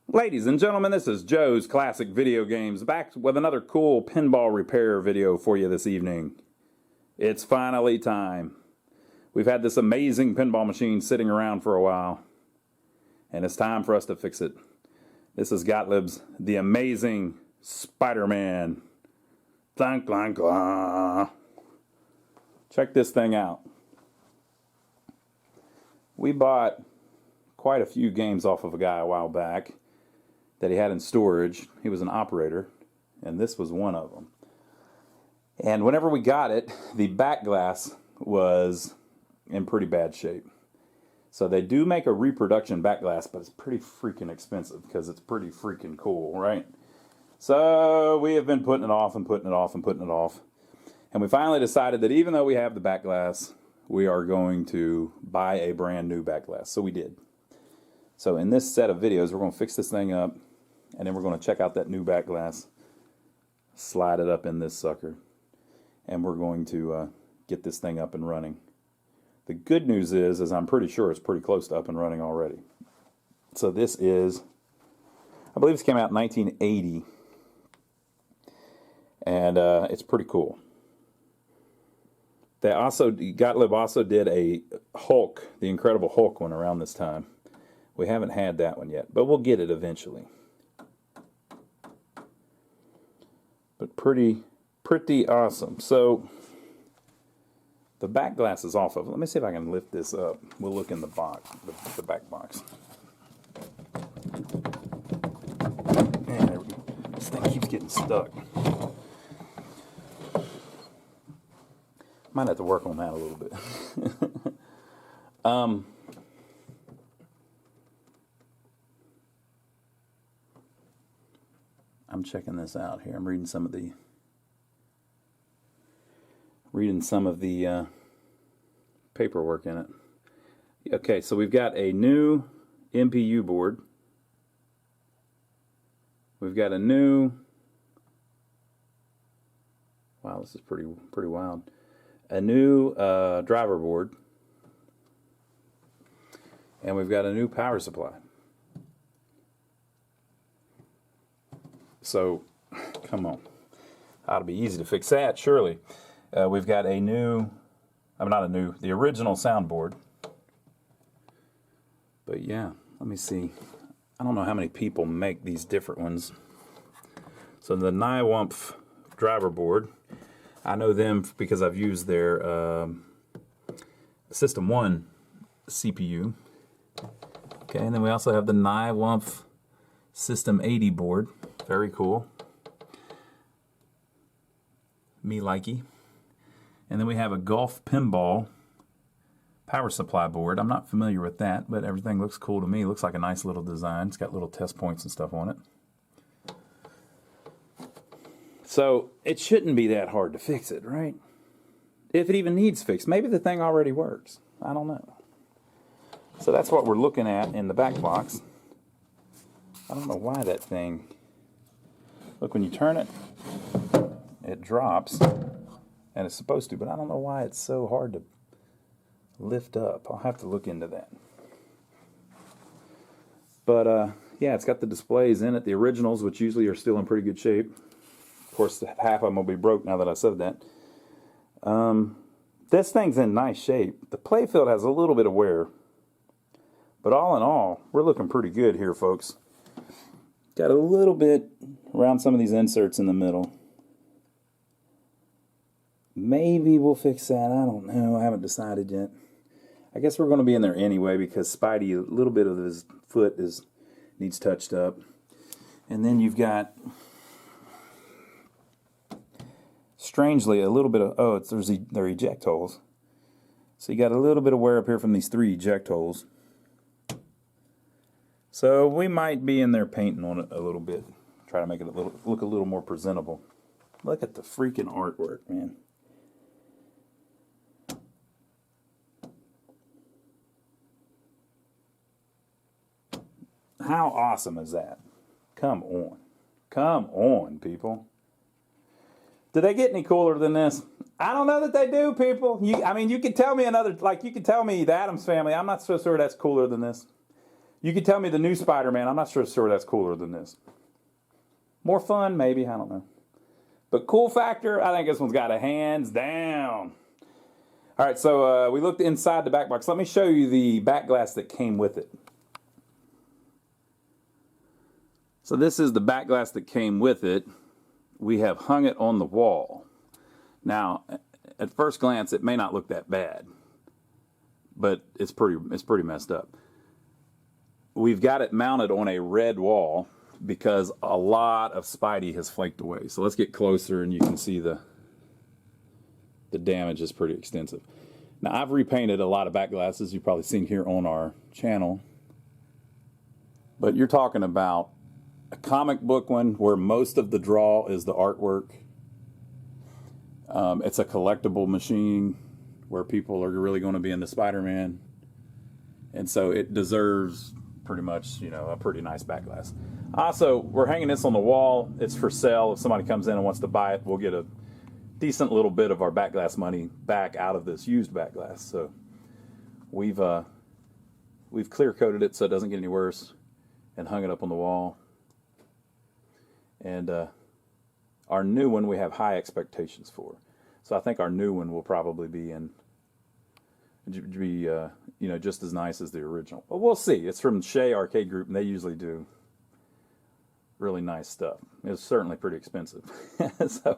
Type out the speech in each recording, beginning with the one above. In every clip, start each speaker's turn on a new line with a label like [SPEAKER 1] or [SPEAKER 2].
[SPEAKER 1] Ladies and gentlemen, this is Joe's Classic Video Games, back with another cool pinball repair video for you this evening. It's finally time. We've had this amazing pinball machine sitting around for a while, and it's time for us to fix it. This is Gottlieb's The Amazing Spiderman. Clank, clank, clank. Check this thing out. We bought quite a few games off of a guy a while back that he had in storage. He was an operator, and this was one of them. And whenever we got it, the back glass was in pretty bad shape. So they do make a reproduction back glass, but it's pretty freaking expensive because it's pretty freaking cool, right? So we have been putting it off and putting it off and putting it off. And we finally decided that even though we have the back glass, we are going to buy a brand new back glass. So we did. So in this set of videos, we're going to fix this thing up, and then we're going to check out that new back glass, slide it up in this sucker, and we're going to get this thing up and running. The good news is I'm pretty sure it's pretty close to up and running already. So this is, I believe this came out in 1980, and it's pretty cool. They also, Gottlieb also did a Hulk, the Incredible Hulk one around this time. We haven't had that one yet, but we'll get it eventually. But pretty awesome. So the back glass is off of it. Let me see if I can lift this up. We'll look in the box, the back box. Man, there we go. This thing keeps getting stuck. Might have to work on that a little bit. I'm checking this out here. I'm reading some of the paperwork in it. Okay, so we've got a new MPU board. We've got a new, wow, this is pretty wild. A new driver board, and we've got a new power supply. So, come on, ought to be easy to fix that, surely. We've got a new, the original soundboard. But yeah, let me see. I don't know how many people make these different ones. So the Nywompf driver board, I know them because I've used their System 1 CPU. Okay, and then we also have the Nywompf System 80 board. Very cool. Me likey. And then we have a Gulf Pinball power supply board. I'm not familiar with that, but everything looks cool to me. It looks like a nice little design. It's got little test points and stuff on it. So it shouldn't be that hard to fix it, right? If it even needs fixed. Maybe the thing already works. I don't know. So that's what we're looking at in the back box. I don't know why that thing... Look, when you turn it, it drops, and it's supposed to, but I don't know why it's so hard to lift up. I'll have to look into that. But, yeah, it's got the displays in it, the originals, which usually are still in pretty good shape. Of course, half of them will be broke now that I said that. This thing's in nice shape. The playfield has a little bit of wear, but all in all, we're looking pretty good here, folks. Got a little bit around some of these inserts in the middle. Maybe we'll fix that. I don't know. I haven't decided yet. I guess we're going to be in there anyway because Spidey, a little bit of his foot needs touched up. And then you've got, strangely, a little bit of, they're eject holes. So you got a little bit of wear up here from these 3 eject holes. So we might be in there painting on it a little bit. Try to make it look a little more presentable. Look at the freaking artwork, man. How awesome is that? Come on. Come on, people. Do they get any cooler than this? I don't know that they do, people. You could tell me you could tell me the Addams Family. I'm not so sure that's cooler than this. You could tell me the new Spider-Man. I'm not sure that's cooler than this. More fun, maybe. I don't know. But cool factor, I think this one's got a hands down. All right, so we looked inside the back box. Let me show you the back glass that came with it. So this is the back glass that came with it. We have hung it on the wall. Now, at first glance, it may not look that bad, but it's pretty messed up. We've got it mounted on a red wall because a lot of Spidey has flaked away. So let's get closer and you can see the damage is pretty extensive. Now, I've repainted a lot of back glasses you've probably seen here on our channel, but you're talking about a comic book one where most of the draw is the artwork. It's a collectible machine where people are really going to be into Spider-Man, and so it deserves pretty much, you know, a pretty nice back glass. Also, we're hanging this on the wall. It's for sale. If somebody comes in and wants to buy it, we'll get a decent little bit of our back glass money back out of this used back glass. So we've clear coated it so it doesn't get any worse, and hung it up on the wall. And our new one we have high expectations for. So I think our new one will probably be you know, just as nice as the original. But we'll see. It's from Shea Arcade Group, and they usually do really nice stuff. It's certainly pretty expensive. So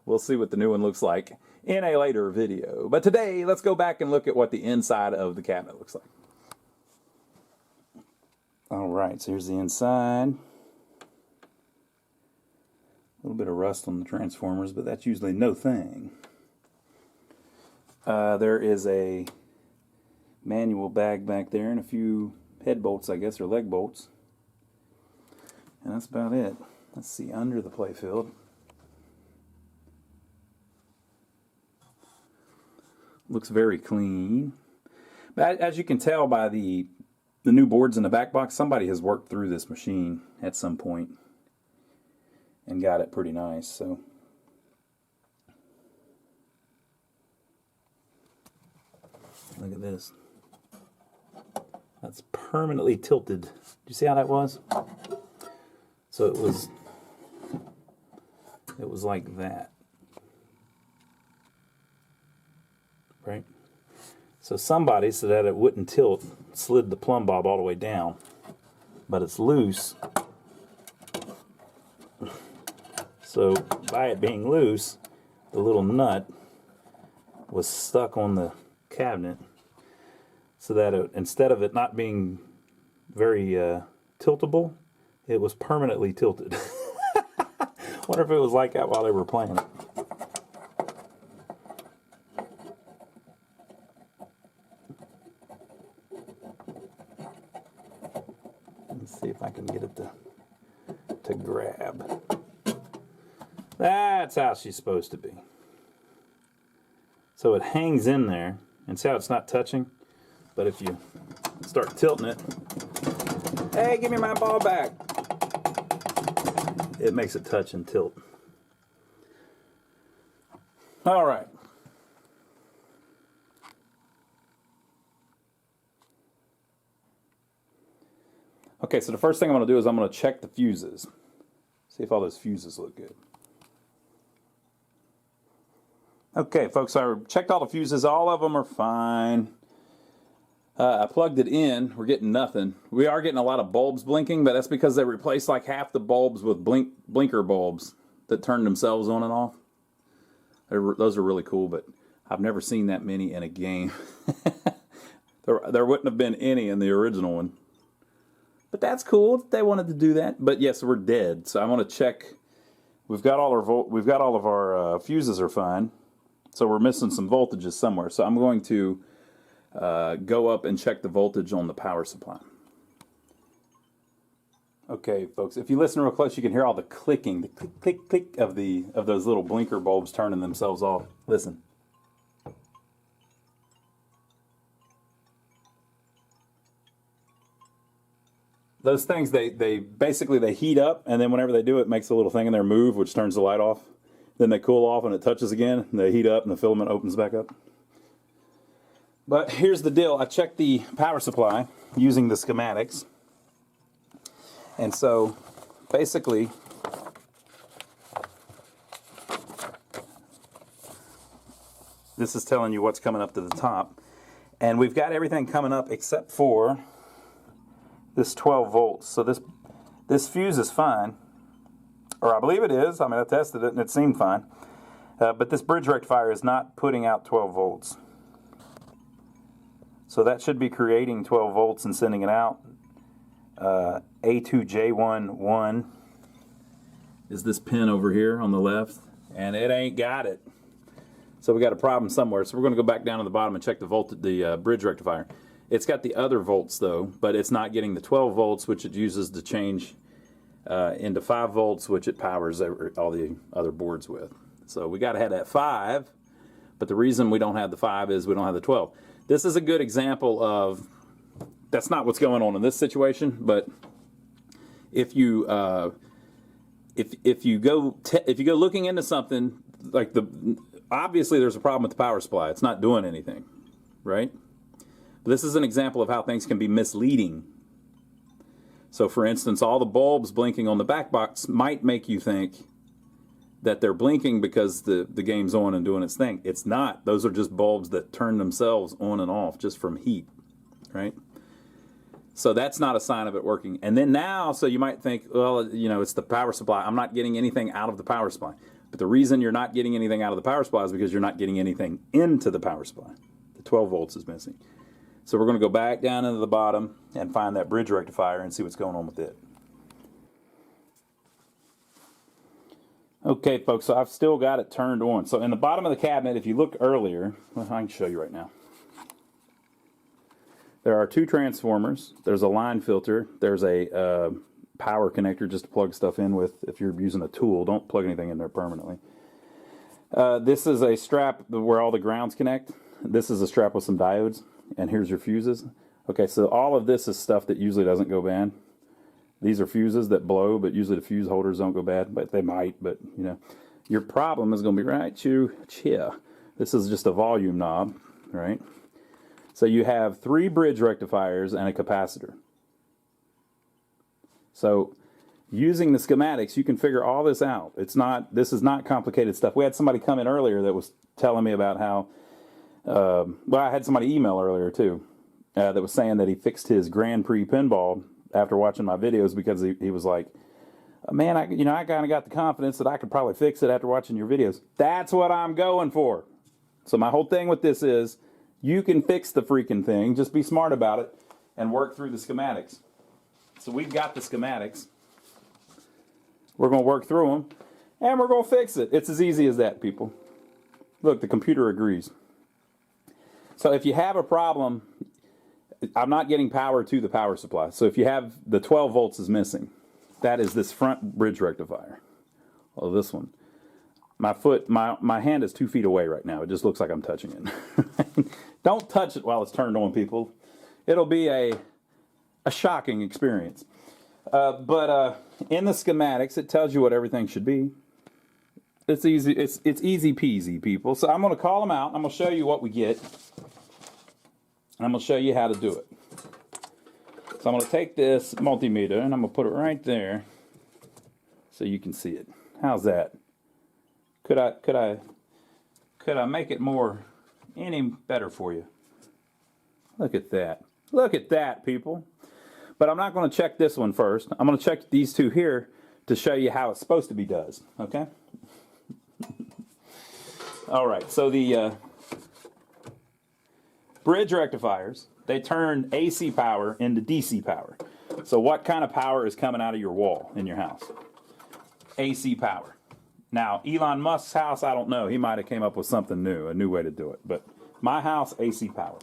[SPEAKER 1] we'll see what the new one looks like in a later video. But today, let's go back and look at what the inside of the cabinet looks like. All right, so here's the inside. A little bit of rust on the transformers, but that's usually no thing. There is a manual bag back there and a few head bolts, I guess, or leg bolts. And that's about it. Let's see under the playfield. Looks very clean. But as you can tell by the new boards in the back box, somebody has worked through this machine at some point and got it pretty nice. So look at this. That's permanently tilted. Did you see how that was? So it was like that. Right? So somebody, so that it wouldn't tilt, slid the plumb bob all the way down. But it's loose. So by it being loose, the little nut was stuck on the cabinet, so that instead of it not being very tiltable, it was permanently tilted. Wonder if it was like that while they were playing it. Let's see if I can get it to grab. That's how she's supposed to be. So it hangs in there, and see how it's not touching? But if you start tilting it, hey, give me my ball back, it makes it touch and tilt. All right. Okay, so the first thing I'm going to do is I'm going to check the fuses. See if all those fuses look good. Okay, folks, I checked all the fuses. All of them are fine. I plugged it in. We're getting nothing. We are getting a lot of bulbs blinking, but that's because they replaced like half the bulbs with blinker bulbs that turn themselves on and off. Those are really cool, but I've never seen that many in a game. There wouldn't have been any in the original one. But that's cool if they wanted to do that. But yes, we're dead. So I want to check. We've got all of our fuses are fine. So we're missing some voltages somewhere. So I'm going to go up and check the voltage on the power supply. Okay, folks, if you listen real close, you can hear all the clicking, the click, click, click of those little blinker bulbs turning themselves off. Listen. Those things, they basically heat up, and then whenever they do, it makes a little thing in there move, which turns the light off. Then they cool off, and it touches again, and they heat up, and the filament opens back up. But here's the deal. I checked the power supply using the schematics. And so basically this is telling you what's coming up to the top. And we've got everything coming up except for this 12 volts. So this fuse is fine, or I believe it is. I mean, I tested it and it seemed fine. But this bridge rectifier is not putting out 12 volts. So that should be creating 12 volts and sending it out. A2J11 is this pin over here on the left, and it ain't got it. So we got a problem somewhere. So we're going to go back down to the bottom and check the bridge rectifier. It's got the other volts though, but it's not getting the 12 volts, which it uses to change into 5 volts, which it powers all the other boards with. So we got to have that 5, but the reason we don't have the 5 is we don't have the 12. This is a good example of, that's not what's going on in this situation, but if you if you go looking into something like obviously there's a problem with the power supply. It's not doing anything, right? But this is an example of how things can be misleading. So for instance, all the bulbs blinking on the back box might make you think that they're blinking because the game's on and doing its thing. It's not. Those are just bulbs that turn themselves on and off just from heat, right? So that's not a sign of it working. And then now, so you might think, well, you know, it's the power supply. I'm not getting anything out of the power supply. But the reason you're not getting anything out of the power supply is because you're not getting anything into the power supply. The 12 volts is missing. So we're going to go back down into the bottom and find that bridge rectifier and see what's going on with it. Okay, folks, so I've still got it turned on. So in the bottom of the cabinet, if you look earlier, well, I can show you right now. There are 2 transformers. There's a line filter. There's a power connector just to plug stuff in with if you're using a tool. Don't plug anything in there permanently. This is a strap where all the grounds connect. This is a strap with some diodes. And here's your fuses. Okay, so all of this is stuff that usually doesn't go bad. These are fuses that blow, but usually the fuse holders don't go bad, but they might, but you know. Your problem is going to be right here. This is just a volume knob, right? So you have 3 bridge rectifiers and a capacitor. So using the schematics, you can figure all this out. This is not complicated stuff. We had somebody come in earlier that was telling me about how, well, I had somebody email earlier too, that was saying that he fixed his Grand Prix pinball after watching my videos because he was like, man, I kind of got the confidence that I could probably fix it after watching your videos. That's what I'm going for. So my whole thing with this is, you can fix the freaking thing. Just be smart about it and work through the schematics. So we've got the schematics. We're going to work through them, and we're going to fix it. It's as easy as that, people. Look, the computer agrees. So if you have a problem, I'm not getting power to the power supply. So if you have the 12 volts is missing, that is this front bridge rectifier. Well, this one. My hand is 2 feet away right now. It just looks like I'm touching it. Don't touch it while it's turned on, people. It'll be a shocking experience. But in the schematics, it tells you what everything should be. It's easy. It's easy peasy, people. So I'm going to call them out. I'm going to show you what we get. And I'm going to show you how to do it. So I'm going to take this multimeter and I'm going to put it right there so you can see it. How's that? Could I make it any better for you? Look at that. Look at that, people. But I'm not going to check this one first. I'm going to check these 2 here to show you how it's supposed to be done. Okay? All right. So the bridge rectifiers, they turn AC power into DC power. So what kind of power is coming out of your wall in your house? AC power. Now, Elon Musk's house, I don't know. He might have came up with something new, a new way to do it. But my house, AC power.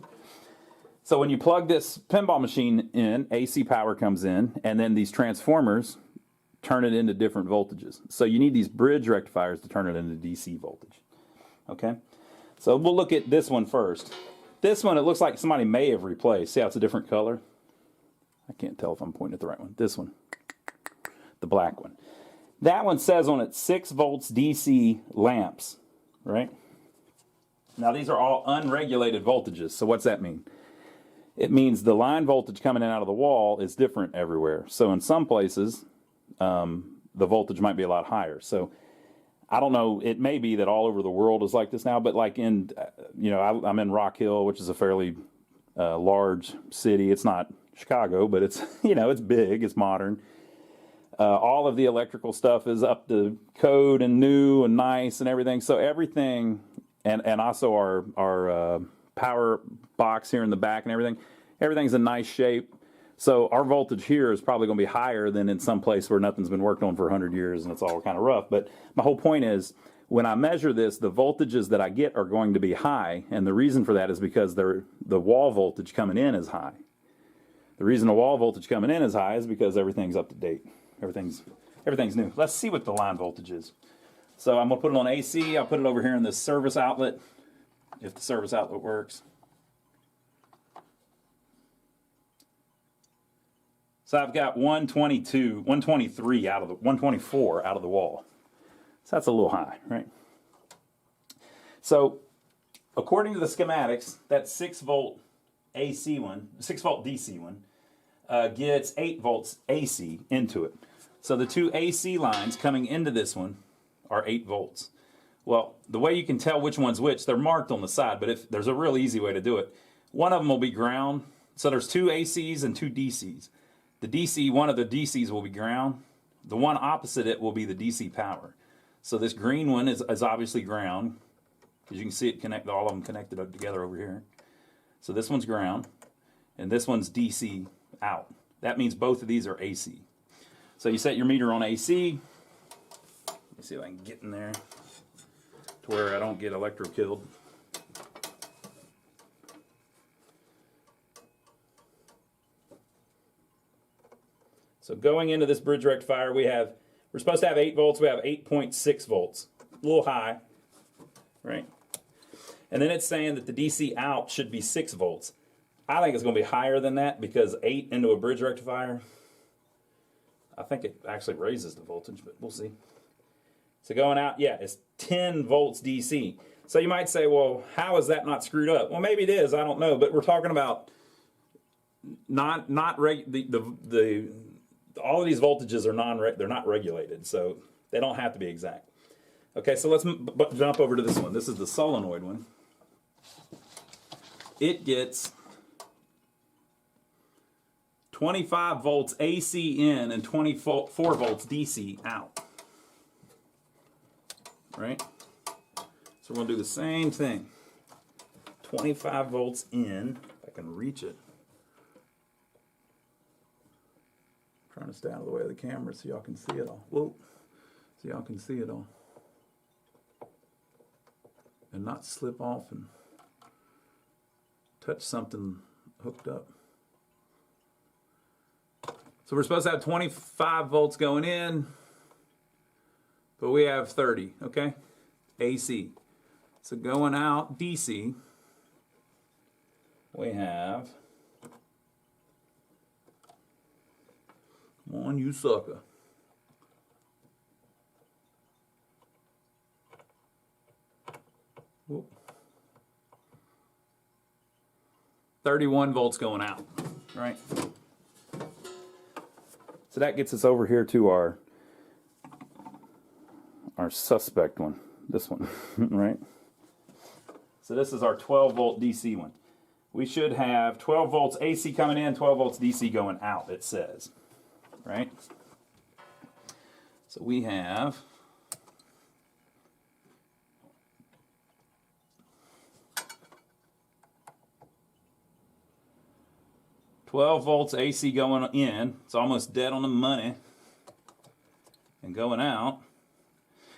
[SPEAKER 1] So when you plug this pinball machine in, AC power comes in, and then these transformers turn it into different voltages. So you need these bridge rectifiers to turn it into DC voltage. Okay? So we'll look at this one first. This one, it looks like somebody may have replaced. See how it's a different color? I can't tell if I'm pointing at the right one. This one. The black one. That one says on it 6 volts DC lamps, right? Now these are all unregulated voltages. So what's that mean? it means the line voltage coming in out of the wall is different everywhere. So in some places, the voltage might be a lot higher. So I don't know, it may be that all over the world is like this now, but like in, I'm in Rock Hill, which is a fairly large city. It's not Chicago, but it's, it's big, it's modern. All of the electrical stuff is up to code and new and nice and everything. So everything, and also our power box here in the back and everything's in nice shape. So our voltage here is probably going to be higher than in some place where nothing's been worked on for 100 years and it's all kind of rough. But my whole point is, when I measure this, the voltages that I get are going to be high, and the reason for that is because the wall voltage coming in is high. The reason the wall voltage coming in is high is because everything's up to date. Everything's new. Let's see what the line voltage is. So I'm going to put it on AC. I'll put it over here in this service outlet, if the service outlet works. So I've got 123 out of the 124 out of the wall. So that's a little high, right? So according to the schematics, that 6 volt AC one, 6 volt DC one, gets 8 volts AC into it. So the two AC lines coming into this one are 8 volts. Well, the way you can tell which one's which, they're marked on the side, but if there's a real easy way to do it. One of them will be ground. So there's 2 ACs and 2 DCs. The DC, one of the DCs will be ground. The one opposite it will be the DC power. So this green one is obviously ground, because you can see it all of them connected up together over here. So this one's ground, and this one's DC out. That means both of these are AC. So you set your meter on AC. Let me see if I can get in there to where I don't get electro-killed. So going into this bridge rectifier, we're supposed to have 8 volts. We have 8.6 volts. A little high, right? And then it's saying that the DC out should be 6 volts. I think it's going to be higher than that, because 8 into a bridge rectifier, I think it actually raises the voltage, but we'll see. So going out, yeah, it's 10 volts DC. So you might say, well, how is that not screwed up? Well, maybe it is. I don't know. But we're talking about all of these voltages are they're not regulated, so they don't have to be exact. Okay, so let's jump over to this one. This is the solenoid one. It gets 25 volts AC in and 24 volts DC out. Right? So we're going to do the same thing. 25 volts in, if I can reach it. Trying to stay out of the way of the camera so y'all can see it all. Whoa. So y'all can see it all. And not slip off and touch something hooked up. So we're supposed to have 25 volts going in, but we have 30, okay? AC. So going out DC, we have, come on, you sucker. Whoop. 31 volts going out, right? So that gets us over here to our suspect one, this one, right? So this is our 12 volt DC one. We should have 12 volts AC coming in, 12 volts DC going out, it says, right? So we have 12 volts AC going in. It's almost dead on the money. And going out.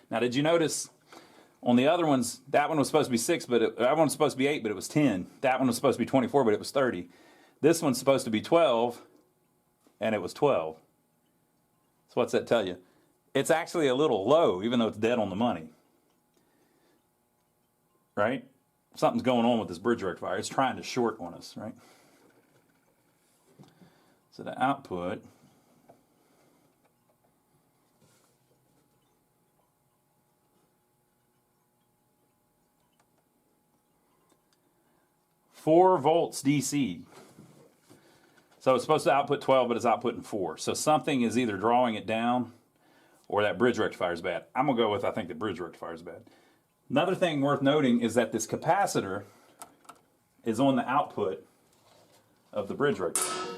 [SPEAKER 1] Now, did you notice on the other ones, that one was supposed to be 6, but that one was supposed to be 8, but it was 10. That one was supposed to be 24, but it was 30. This one's supposed to be 12, and it was 12. So what's that tell you? It's actually a little low, even though it's dead on the money. Right? Something's going on with this bridge rectifier. It's trying to short on us, right? So the output (4 volts DC). So it's supposed to output 12, but it's outputting 4. So something is either drawing it down or that bridge rectifier is bad. I'm going to go with I think the bridge rectifier is bad. Another thing worth noting is that this capacitor is on the output of the bridge rectifier.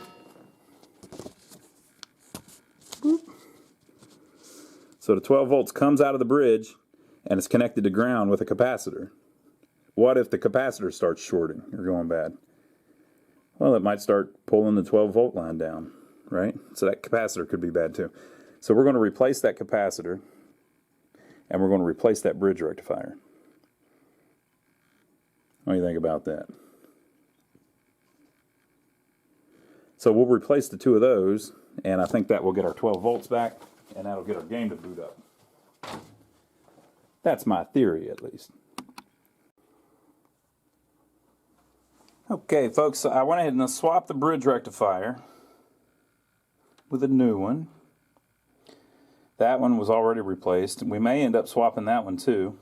[SPEAKER 1] Boop. So the 12 volts comes out of the bridge and it's connected to ground with a capacitor. What if the capacitor starts shorting or going bad? Well, it might start pulling the 12 volt line down, right? So that capacitor could be bad too. So we're going to replace that capacitor and we're going to replace that bridge rectifier. What do you think about that? So we'll replace the two of those, and I think that will get our 12 volts back, and that'll get our game to boot up. That's my theory, at least. Okay, folks, so I went ahead and swapped the bridge rectifier with a new one. That one was already replaced. We may end up swapping that one too.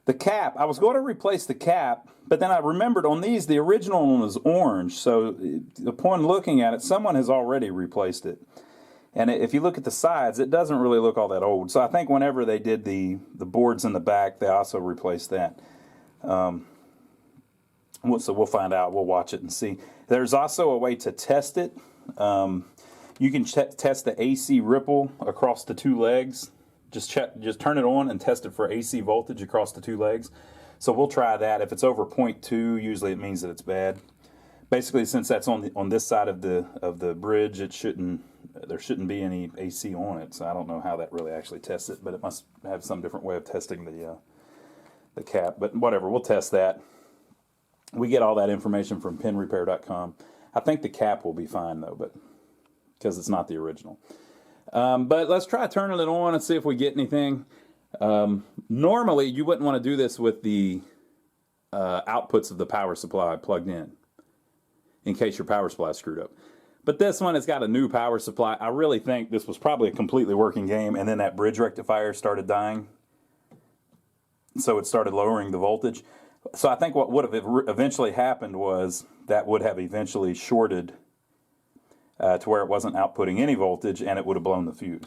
[SPEAKER 1] The cap, I was going to replace the cap, but then I remembered on these, the original one was orange, so upon looking at it, someone has already replaced it. And if you look at the sides, it doesn't really look all that old. So I think whenever they did the boards in the back, they also replaced that. So we'll find out. We'll watch it and see. There's also a way to test it. You can test the AC ripple across the two legs. Just turn it on and test it for AC voltage across the two legs. So we'll try that. If it's over 0.2, usually it means that it's bad. Basically, since that's on this side of the bridge, there shouldn't be any AC on it. So I don't know how that really actually tests it, but it must have some different way of testing the cap. But whatever, we'll test that. We get all that information from pinrepair.com. I think the cap will be fine though, but because it's not the original. But let's try turning it on and see if we get anything. Normally, you wouldn't want to do this with the outputs of the power supply plugged in case your power supply is screwed up. But this one has got a new power supply. I really think this was probably a completely working game, and then that bridge rectifier started dying. So it started lowering the voltage. So I think what would have eventually happened was that would have eventually shorted to where it wasn't outputting any voltage, and it would have blown the fuse.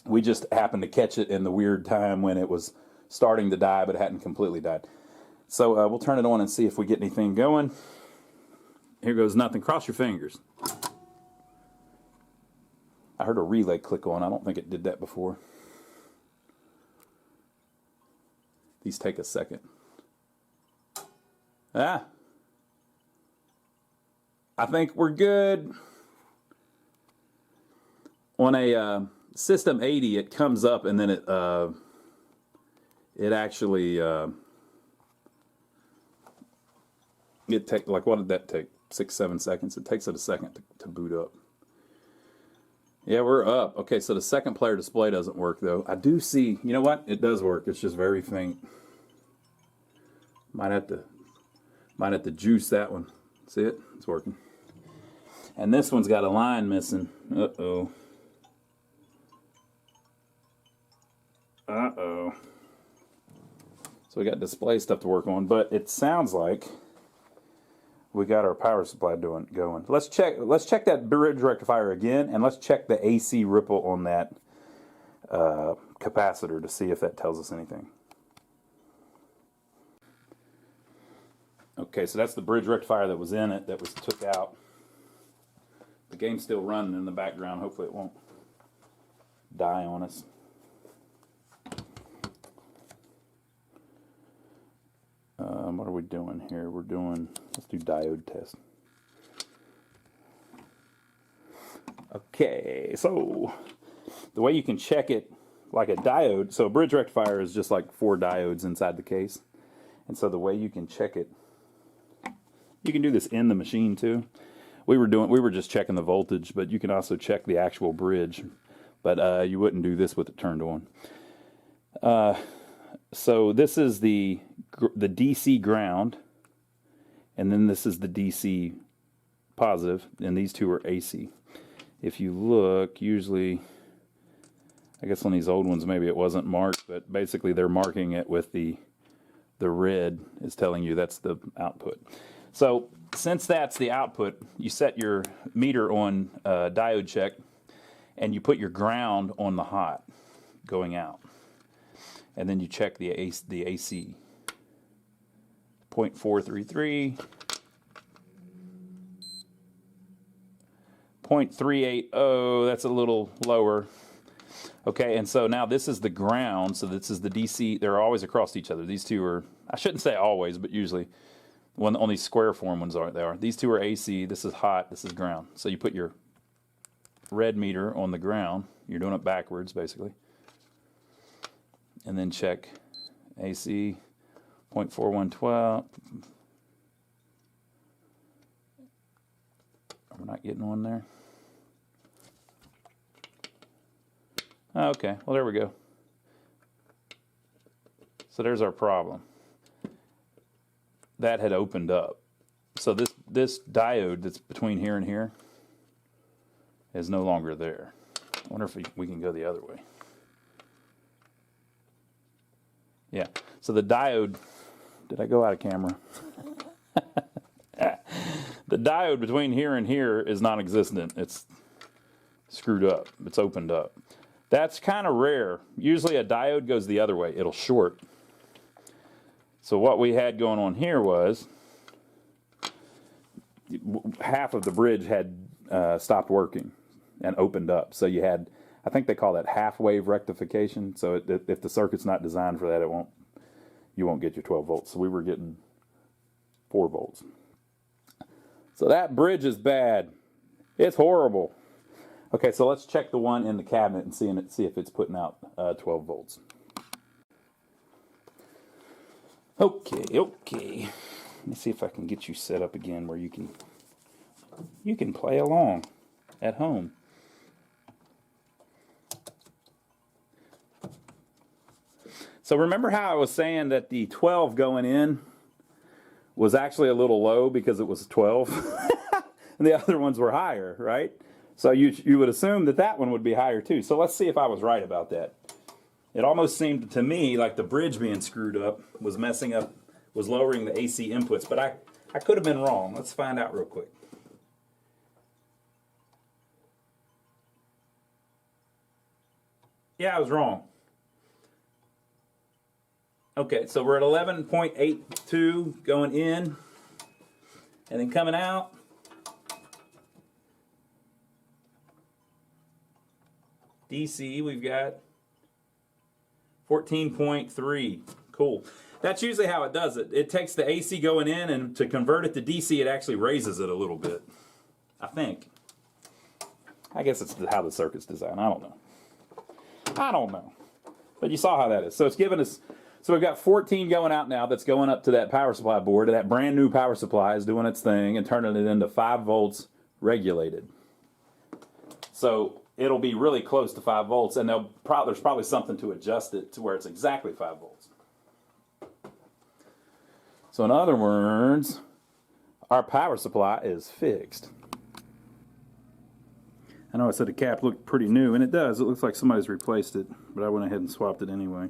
[SPEAKER 1] We just happened to catch it in the weird time when it was starting to die, but it hadn't completely died. So we'll turn it on and see if we get anything going. Here goes nothing. Cross your fingers. I heard a relay click on. I don't think it did that before. These take a second. I think we're good. On a System 80, it comes up and then it actually it take like, what did that take? 6-7 seconds. It takes it a second to boot up. Yeah, we're up. Okay, so the second player display doesn't work though. I do see. You know what? It does work. It's just very faint. Might have to juice that one. See it? It's working. And this one's got a line missing. Uh-oh. Uh-oh. So we got display stuff to work on, but it sounds like we got our power supply going. Let's check that bridge rectifier again, and let's check the AC ripple on that capacitor to see if that tells us anything. Okay, so that's the bridge rectifier that was in it that was took out. The game's still running in the background. Hopefully it won't die on us. What are we doing here? Let's do diode test. Okay, so the way you can check it like a diode, so a bridge rectifier is just like 4 diodes inside the case. And so the way you can check it, you can do this in the machine too. We were just checking the voltage, but you can also check the actual bridge. But you wouldn't do this with it turned on. So this is the DC ground, and then this is the DC positive, and these two are AC. If you look, usually, I guess on these old ones maybe it wasn't marked, but basically they're marking it with the red is telling you that's the output. So since that's the output, you set your meter on diode check, and you put your ground on the hot going out, and then you check the AC. 0.433, 0.380, that's a little lower. Okay, and so now this is the ground, so this is the DC. They're always across each other. These two are, I shouldn't say always, but usually, when on these square form ones they are. These two are AC, this is hot, this is ground. So you put your red meter on the ground, you're doing it backwards basically. And then check AC, 0.4112. We're not getting one there. Okay, well there we go. So there's our problem. That had opened up. So this diode that's between here and here is no longer there. I wonder if we can go the other way. Yeah, so the diode, did I go out of camera? The diode between here and here is non-existent. It's screwed up. It's opened up. That's kind of rare. Usually a diode goes the other way. It'll short. So what we had going on here was half of the bridge had stopped working and opened up. So you had, I think they call that half wave rectification. So if the circuit's not designed for that, you won't get your 12 volts. So we were getting 4 volts. So that bridge is bad. It's horrible. Okay, so let's check the one in the cabinet and see if it's putting out 12 volts. Okay. Let me see if I can get you set up again where you can play along at home. So remember how I was saying that the 12 going in was actually a little low because it was 12? And the other ones were higher, right? So you would assume that one would be higher too. So let's see if I was right about that. It almost seemed to me like the bridge being screwed up was messing up, was lowering the AC inputs, but I could have been wrong. Let's find out real quick. Yeah, I was wrong. Okay, so we're at 11.82 going in, and then coming out. DC, we've got 14.3. Cool. That's usually how it does it. It takes the AC going in, and to convert it to DC, it actually raises it a little bit. I think. I guess it's how the circuit's designed. I don't know. But you saw how that is. So it's giving us, so we've got 14 going out now that's going up to that power supply board. That brand new power supply is doing its thing and turning it into 5 volts regulated. So it'll be really close to 5 volts, and there's probably something to adjust it to where it's exactly 5 volts. So in other words, our power supply is fixed. I know I said the cap looked pretty new, and it does. It looks like somebody's replaced it, but I went ahead and swapped it anyway.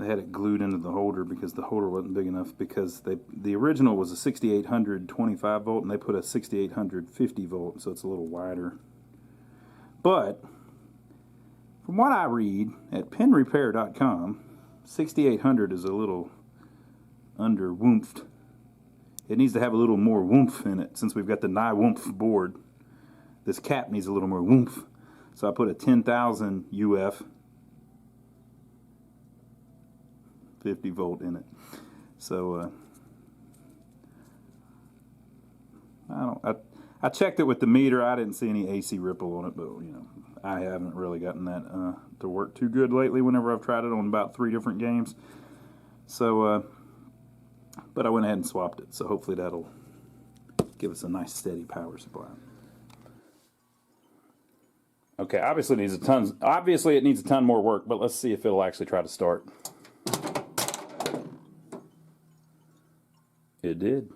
[SPEAKER 1] They had it glued into the holder because the holder wasn't big enough, because the original was a 6800 25 volt, and they put a 6800 50 volt, so it's a little wider. But from what I read at penrepair.com, 6800 is a little under woomphed. It needs to have a little more woomph in it, since we've got the woomph board. This cap needs a little more woomph. So I put a 10,000 UF 50 volt in it. So I checked it with the meter. I didn't see any AC ripple on it, but you know, I haven't really gotten that to work too good lately whenever I've tried it on about 3 different games. So but I went ahead and swapped it, so hopefully that'll give us a nice steady power supply. Okay, obviously it needs a ton more work, but let's see if it'll actually try to start. It did.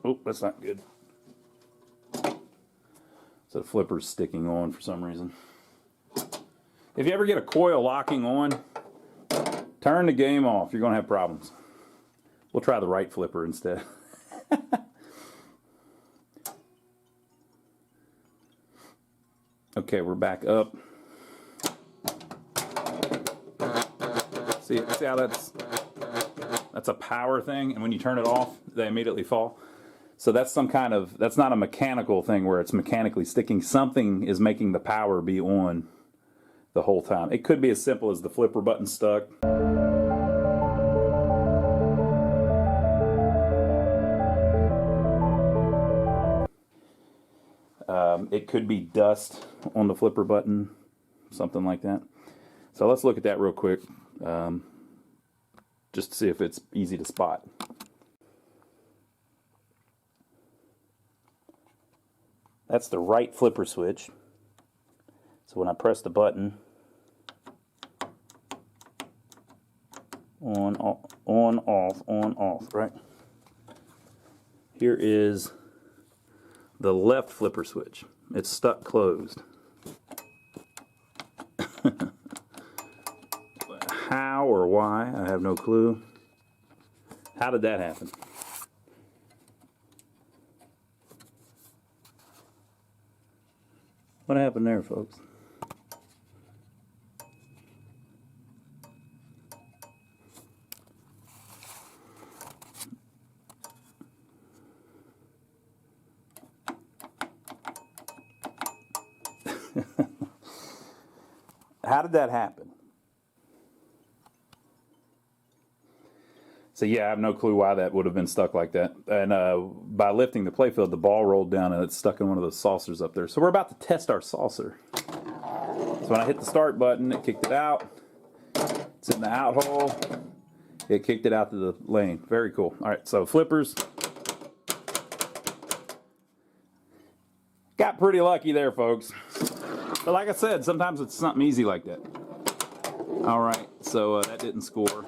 [SPEAKER 1] Oh, that's not good. So the flipper's sticking on for some reason. If you ever get a coil locking on, turn the game off. You're going to have problems. We'll try the right flipper instead. Okay, we're back up. See how that's a power thing, and when you turn it off, they immediately fall. So that's some kind of, that's not a mechanical thing where it's mechanically sticking. Something is making the power be on the whole time. It could be as simple as the flipper button stuck. It could be dust on the flipper button, something like that. So let's look at that real quick, just to see if it's easy to spot. That's the right flipper switch. So when I press the button, on, off, right? Here is the left flipper switch. It's stuck closed. How or why, I have no clue. How did that happen? What happened there, folks? How did that happen? So yeah, I have no clue why that would have been stuck like that. And by lifting the playfield, the ball rolled down and it's stuck in one of those saucers up there. So we're about to test our saucer. So when I hit the start button, it kicked it out. It's in the out hole. It kicked it out to the lane. Very cool. All right, so flippers. Got pretty lucky there, folks. But like I said, sometimes it's something easy like that. All right, so that didn't score.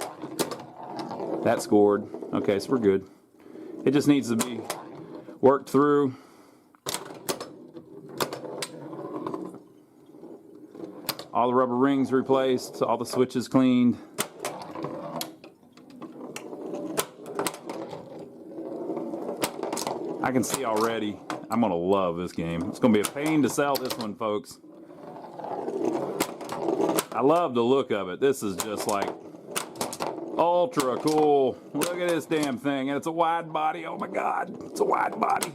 [SPEAKER 1] That scored. Okay, so we're good. It just needs to be worked through. All the rubber rings replaced, all the switches cleaned. I can see already I'm going to love this game. It's going to be a pain to sell this one, folks. I love the look of it. This is just like ultra cool. Look at this damn thing. And it's a wide body. Oh my God. It's a wide body.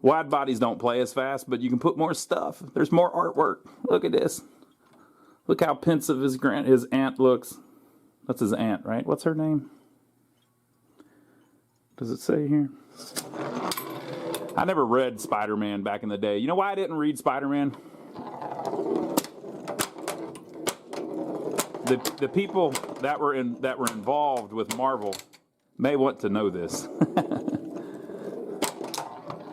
[SPEAKER 1] Wide bodies don't play as fast, but you can put more stuff. There's more artwork. Look at this. Look how pensive his aunt looks. That's his aunt, right? What's her name? Does it say here? I never read Spider-Man back in the day. You know why I didn't read Spider-Man? The people that were involved with Marvel may want to know this.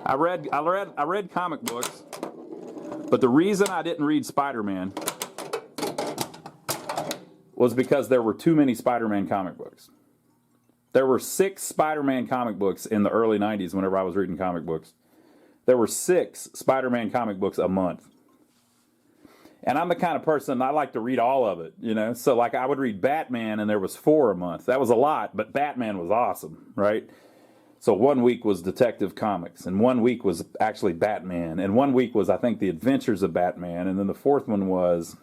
[SPEAKER 1] I read comic books, but the reason I didn't read Spider-Man was because there were too many Spider-Man comic books. There were 6 Spider-Man comic books in the early 90s whenever I was reading comic books. There were 6 Spider-Man comic books a month. And I'm the kind of person, I like to read all of it, you know. So like I would read Batman and there was 4 a month. That was a lot, but Batman was awesome, right? So 1 week was Detective Comics, and 1 week was actually Batman, and 1 week was, I think, The Adventures of Batman, and then the 4th one was,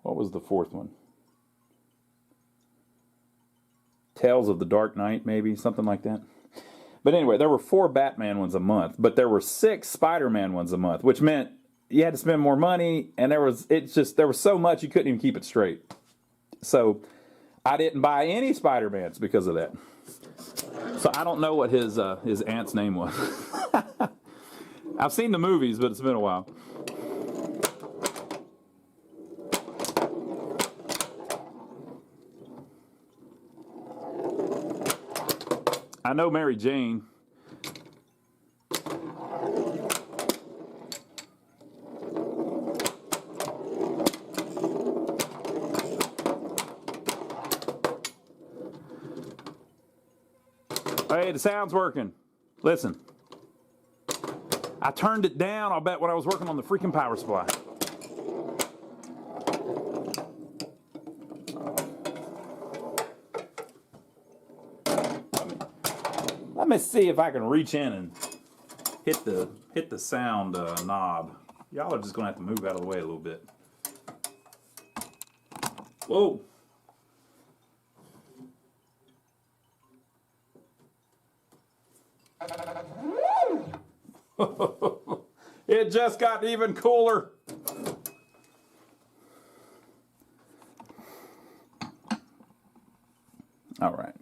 [SPEAKER 1] what was the 4th one? Tales of the Dark Knight, maybe, something like that. But anyway, there were 4 Batman ones a month, but there were 6 Spider-Man ones a month, which meant you had to spend more money, and there was so much you couldn't even keep it straight. So I didn't buy any Spider-Mans because of that. So I don't know what his aunt's name was. I've seen the movies, but it's been a while. I know Mary Jane. Hey, the sound's working. Listen. I turned it down, I'll bet, when I was working on the freaking power supply. Let me see if I can reach in and hit the sound knob. Y'all are just gonna have to move out of the way a little bit. Whoa! It just got even cooler. All right.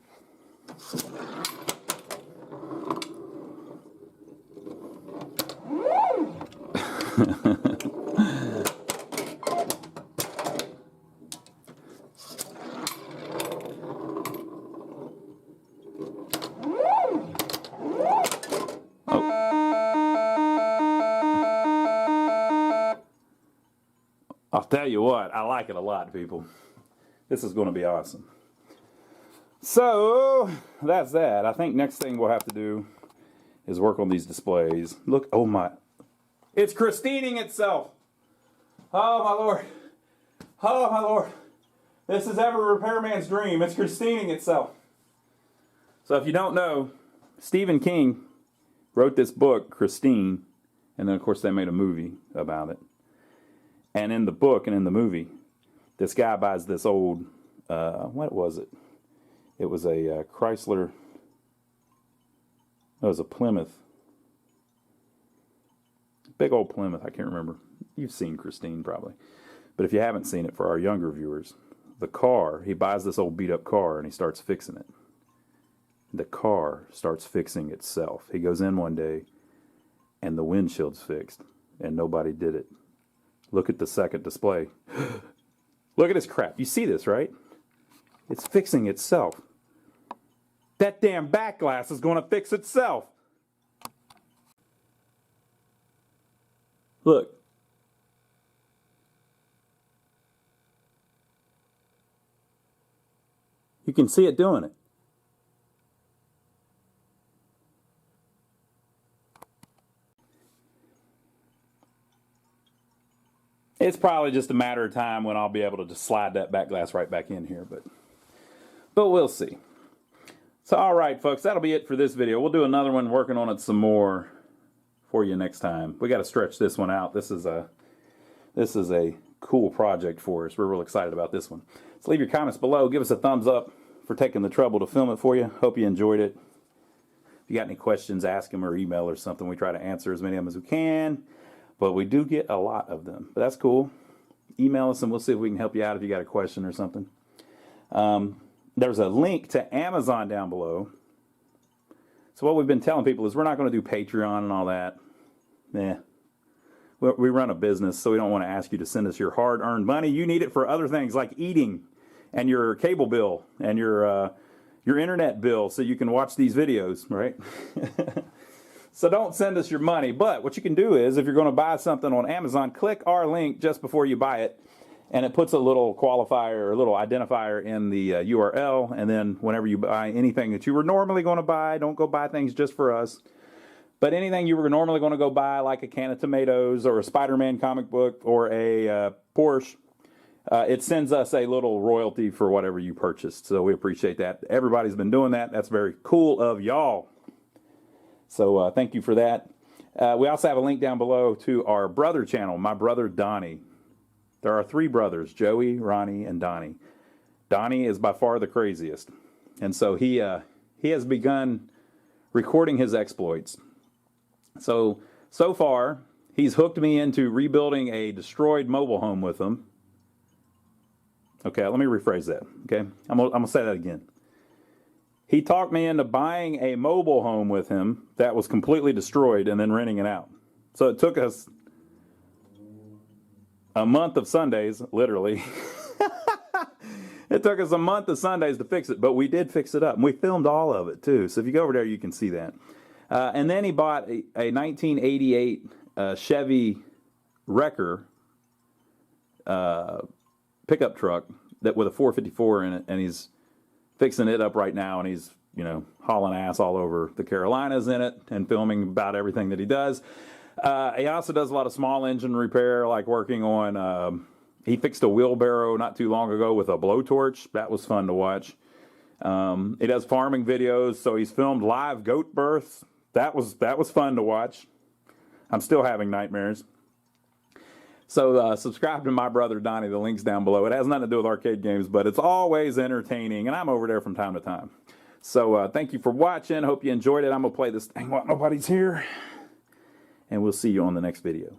[SPEAKER 1] I'll tell you what, I like it a lot, people. This is going to be awesome. So, that's that. I think next thing we'll have to do is work on these displays. Look, oh my, it's Christining itself. Oh my Lord. Oh my Lord. This is every repairman's dream. It's Christining itself. So if you don't know, Stephen King wrote this book, Christine, and then of course they made a movie about it. And in the book and in the movie, this guy buys this old, what was it? It was a Chrysler, it was a Plymouth. Big old Plymouth, I can't remember. You've seen Christine probably. But if you haven't seen it, for our younger viewers, the car, he buys this old beat up car and he starts fixing it. The car starts fixing itself. He goes in one day and the windshield's fixed and nobody did it. Look at the second display. Look at this crap. You see this, right? It's fixing itself. That damn back glass is going to fix itself. Look. You can see it doing it. It's probably just a matter of time when I'll be able to just slide that back glass right back in here, but we'll see. So, all right, folks, that'll be it for this video. We'll do another one working on it some more for you next time. We got to stretch this one out. This is a cool project for us. We're real excited about this one. So leave your comments below. Give us a thumbs up for taking the trouble to film it for you. Hope you enjoyed it. If you got any questions, ask them or email or something. We try to answer as many of them as we can. But we do get a lot of them. But that's cool. Email us and we'll see if we can help you out if you got a question or something. There's a link to Amazon down below. So what we've been telling people is we're not going to do Patreon and all that. We run a business, so we don't want to ask you to send us your hard-earned money. You need it for other things like eating and your cable bill and your internet bill so you can watch these videos, right? So don't send us your money, but what you can do is if you're going to buy something on Amazon, click our link just before you buy it, and it puts a little qualifier or a little identifier in the URL, and then whenever you buy anything that you were normally going to buy, don't go buy things just for us, but anything you were normally going to go buy, like a can of tomatoes or a Spider-Man comic book or a Porsche, it sends us a little royalty for whatever you purchased, so we appreciate that. Everybody's been doing that. That's very cool of y'all. So thank you for that. We also have a link down below to our brother channel, my brother Donnie. There are 3 brothers, Joey, Ronnie, and Donnie. Donnie is by far the craziest. And so he has begun recording his exploits. So far, he's hooked me into rebuilding a destroyed mobile home with him. Okay, let me rephrase that. Okay, I'm gonna say that again. He talked me into buying a mobile home with him that was completely destroyed and then renting it out. So it took us a month of Sundays, literally. It took us a month of Sundays to fix it, but we did fix it up. And we filmed all of it, too. So if you go over there, you can see that. And then he bought a 1988 Chevy Wrecker pickup truck with a 454 in it, and he's fixing it up right now, and he's, you know, hauling ass all over the Carolinas in it and filming about everything that he does. He also does a lot of small engine repair, like working on, he fixed a wheelbarrow not too long ago with a blowtorch. That was fun to watch. He does farming videos, so he's filmed live goat births. That was fun to watch. I'm still having nightmares. So subscribe to my brother Donnie. The link's down below. It has nothing to do with arcade games, but it's always entertaining, and I'm over there from time to time. So thank you for watching. Hope you enjoyed it. I'm going to play this thing while nobody's here, and we'll see you on the next video.